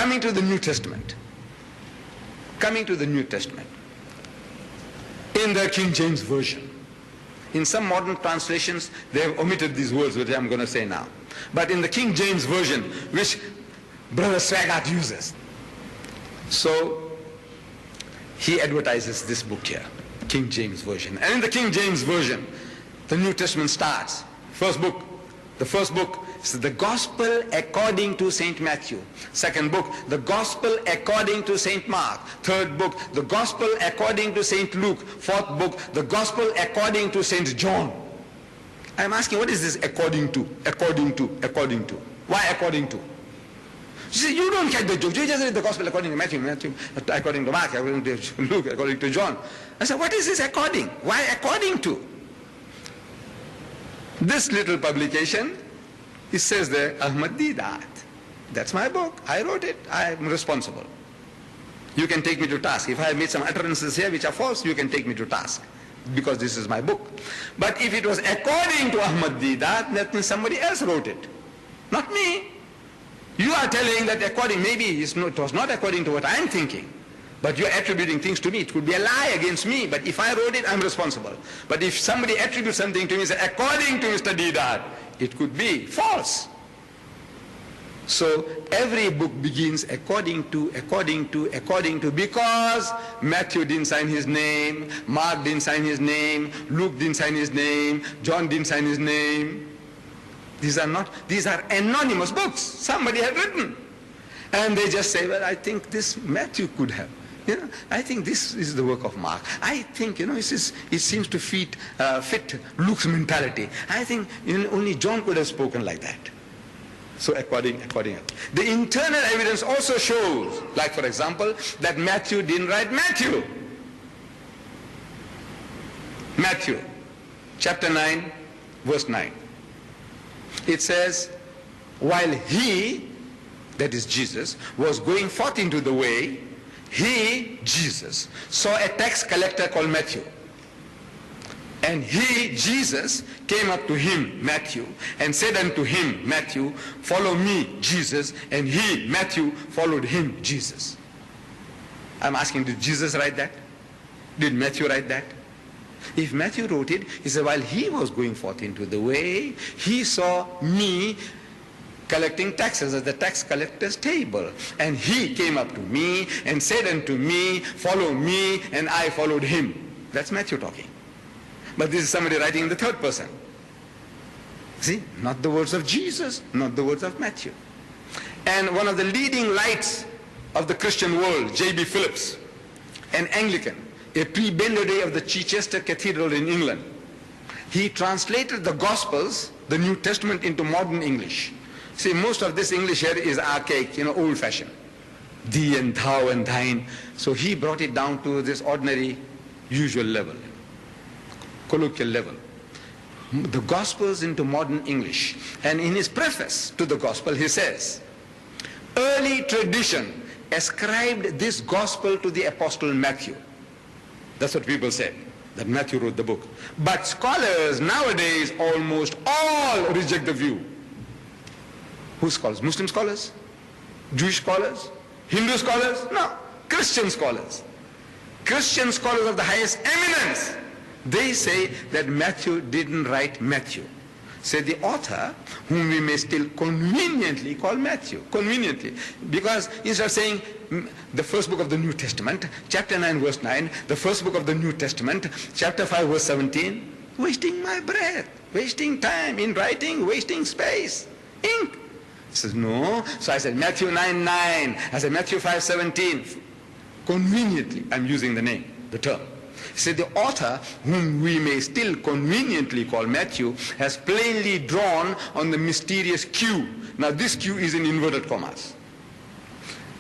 Coming to the New Testament. Coming to the New Testament. In the King James Version. In some modern translations, they have omitted these words which I'm going to say now. But in the King James Version, which Brother Swaggart uses, so he advertises this book here, King James Version. And in the King James Version, the New Testament starts. The first book is the Gospel according to St. Matthew. Second book, the Gospel according to St. Mark. Third book, the Gospel according to St. Luke. Fourth book, the Gospel according to St. John. I'm asking, what is this according to? According to, according to. Why according to? You see, you don't catch the joke. You just read the Gospel according to Matthew, according to Mark, according to Luke, according to John. I said, what is this according? Why according to? This little publication, it says there, Ahmad Deidat. That's my book. I wrote it. I am responsible. You can take me to task. If I have made some utterances here which are false, you can take me to task, because this is my book. But if it was according to Ahmad Deidat, that means somebody else wrote it, not me. You are telling that according, maybe it was not according to what I am thinking, but you are attributing things to me. It could be a lie against me, but if I wrote it, I am responsible. But if somebody attributes something to me, say, according to Mr. Deidat, it could be false. So every book begins according to, because Matthew didn't sign his name, Mark didn't sign his name, Luke didn't sign his name, John didn't sign his name. These are anonymous books somebody had written. And they just say, well, I think this Matthew could have. I think this is the work of Mark. I think, it seems to fit Luke's mentality. I think only John could have spoken like that. So according. The internal evidence also shows, like for example, that Matthew didn't write Matthew. Matthew, chapter 9, verse 9. It says, while he, that is Jesus, was going forth into the way, he, Jesus, saw a tax collector called Matthew. And he, Jesus, came up to him, Matthew, and said unto him, Matthew, follow me, Jesus. And he, Matthew, followed him, Jesus. I'm asking, did Jesus write that? Did Matthew write that? If Matthew wrote it, he said, while he was going forth into the way, he saw me collecting taxes at the tax collector's table. And he came up to me and said unto me, follow me, and I followed him. That's Matthew talking. But this is somebody writing in the third person. See, not the words of Jesus, not the words of Matthew. And one of the leading lights of the Christian world, J.B. Phillips, an Anglican, a prebendary of the Chichester Cathedral in England, he translated the Gospels, the New Testament, into modern English. See, most of this English here is archaic, old-fashioned. Thee and thou and thine. So he brought it down to this ordinary, usual level, colloquial level. The Gospels into modern English. And in his preface to the Gospel, he says, early tradition ascribed this Gospel to the Apostle Matthew. That's what people said, that Matthew wrote the book. But scholars nowadays almost all reject the view. Who scholars? Muslim scholars? Jewish scholars? Hindu scholars? No. Christian scholars. Christian scholars of the highest eminence. They say that Matthew didn't write Matthew. Say the author, whom we may still conveniently call Matthew. Conveniently. Because instead of saying the first book of the New Testament, chapter 9, verse 9, the first book of the New Testament, chapter 5, verse 17, wasting my breath, wasting time in writing, wasting space, ink. He says, no. So I said Matthew 9, 9. I said Matthew 5, 17. Conveniently, I'm using the name, the term. He said the author, whom we may still conveniently call Matthew, has plainly drawn on the mysterious Q. Now this Q is in inverted commas.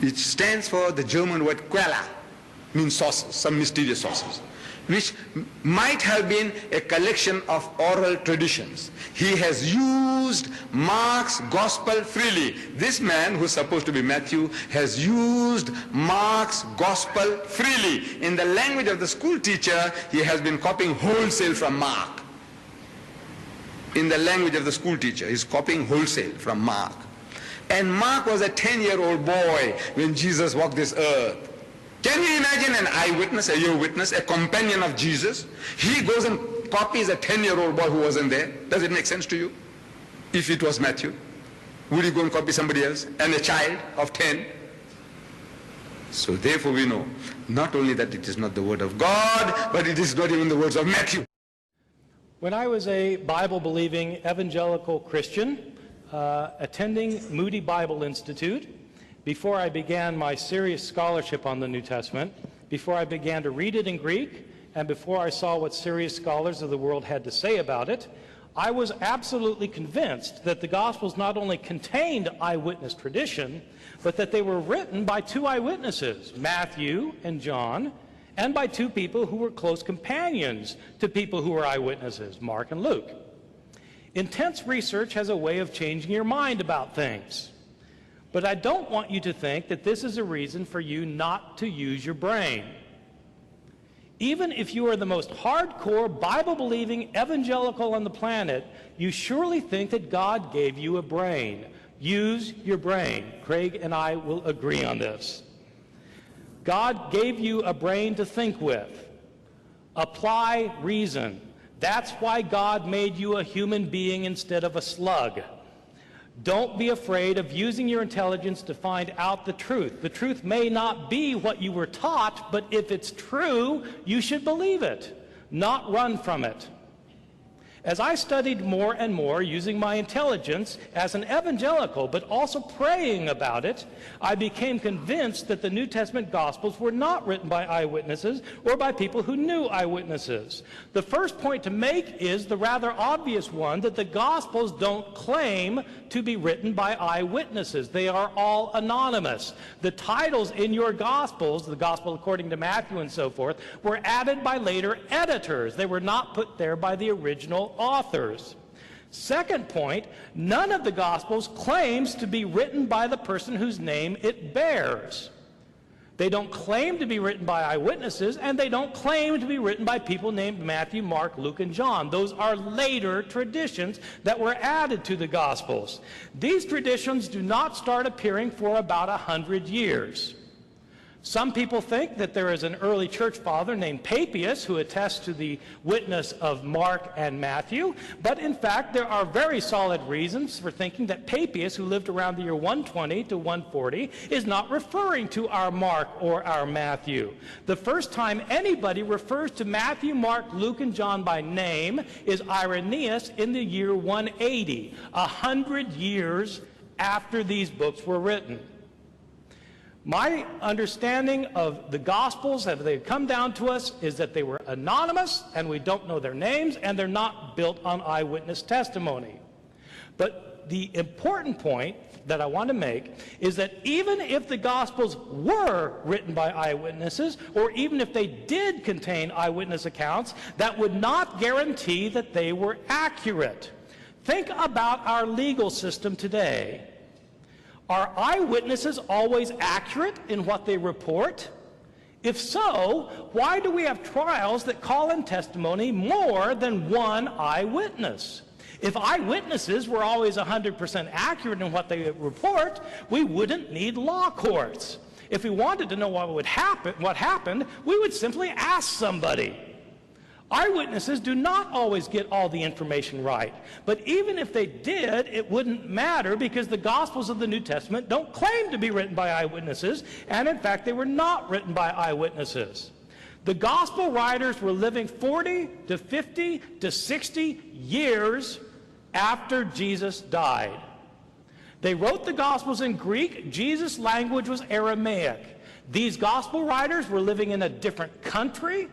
It stands for the German word Quella, means sources, some mysterious sources, which might have been a collection of oral traditions. He has used Mark's gospel freely. This man, who's supposed to be Matthew, has used Mark's gospel freely. In the language of the school teacher, he has been copying wholesale from Mark. In the language of the school teacher, he's copying wholesale from Mark. And Mark was a 10-year-old boy when Jesus walked this earth. Can you imagine an eyewitness, a ear witness, a companion of Jesus? He goes and copies a 10-year-old boy who wasn't there. Does it make sense to you? If it was Matthew, would you go and copy somebody else? And a child of 10? So therefore we know not only that it is not the word of God, but it is not even the words of Matthew. When I was a Bible-believing evangelical Christian, attending Moody Bible Institute, before I began my serious scholarship on the New Testament, before I began to read it in Greek, and before I saw what serious scholars of the world had to say about it, I was absolutely convinced that the Gospels not only contained eyewitness tradition, but that they were written by two eyewitnesses, Matthew and John, and by two people who were close companions to people who were eyewitnesses, Mark and Luke. Intense research has a way of changing your mind about things. But I don't want you to think that this is a reason for you not to use your brain. Even if you are the most hardcore, Bible-believing evangelical on the planet, you surely think that God gave you a brain. Use your brain. Craig and I will agree on this. God gave you a brain to think with. Apply reason. That's why God made you a human being instead of a slug. Don't be afraid of using your intelligence to find out the truth. The truth may not be what you were taught, but if it's true, you should believe it, not run from it. As I studied more and more using my intelligence as an evangelical, but also praying about it, I became convinced that the New Testament Gospels were not written by eyewitnesses or by people who knew eyewitnesses. The first point to make is the rather obvious one that the Gospels don't claim to be written by eyewitnesses. They are all anonymous. The titles in your Gospels, the Gospel according to Matthew and so forth, were added by later editors. They were not put there by the original authors. Second point, none of the Gospels claims to be written by the person whose name it bears. They don't claim to be written by eyewitnesses, and they don't claim to be written by people named Matthew, Mark, Luke, and John. Those are later traditions that were added to the Gospels. These traditions do not start appearing for about 100 years. Some people think that there is an early church father named Papias who attests to the witness of Mark and Matthew, but in fact there are very solid reasons for thinking that Papias, who lived around the year 120 to 140, is not referring to our Mark or our Matthew. The first time anybody refers to Matthew, Mark, Luke, and John by name is Irenaeus in the year 180, 100 years after these books were written. My understanding of the Gospels, as they come down to us, is that they were anonymous, and we don't know their names, and they're not built on eyewitness testimony. But the important point that I want to make is that even if the Gospels were written by eyewitnesses, or even if they did contain eyewitness accounts, that would not guarantee that they were accurate. Think about our legal system today. Are eyewitnesses always accurate in what they report? If so, why do we have trials that call in testimony more than one eyewitness? If eyewitnesses were always 100% accurate in what they report, we wouldn't need law courts. If we wanted to know what happened, we would simply ask somebody. Eyewitnesses do not always get all the information right, but even if they did, it wouldn't matter because the Gospels of the New Testament don't claim to be written by eyewitnesses, and in fact they were not written by eyewitnesses. The Gospel writers were living 40 to 50 to 60 years after Jesus died. They wrote the Gospels in Greek. Jesus' language was Aramaic. These Gospel writers were living in a different country.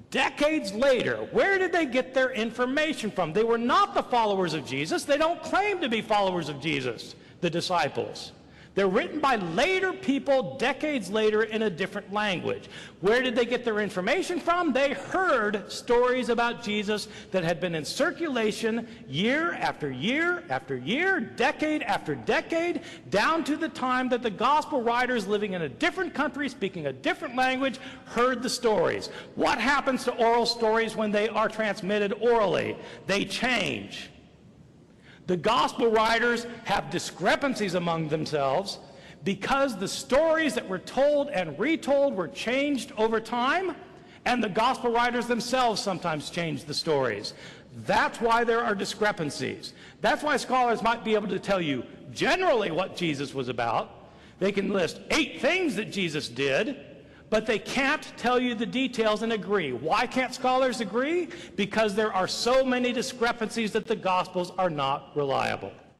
Decades later, where did they get their information from? They were not the followers of Jesus. They don't claim to be followers of Jesus, the disciples. They're written by later people, decades later, in a different language. Where did they get their information from? They heard stories about Jesus that had been in circulation year after year after year, decade after decade, down to the time that the gospel writers living in a different country, speaking a different language, heard the stories. What happens to oral stories when they are transmitted orally? They change. The gospel writers have discrepancies among themselves because the stories that were told and retold were changed over time, and the gospel writers themselves sometimes changed the stories. That's why there are discrepancies. That's why scholars might be able to tell you generally what Jesus was about. They can list 8 things that Jesus did, but they can't tell you the details and agree. Why can't scholars agree? Because there are so many discrepancies that the Gospels are not reliable.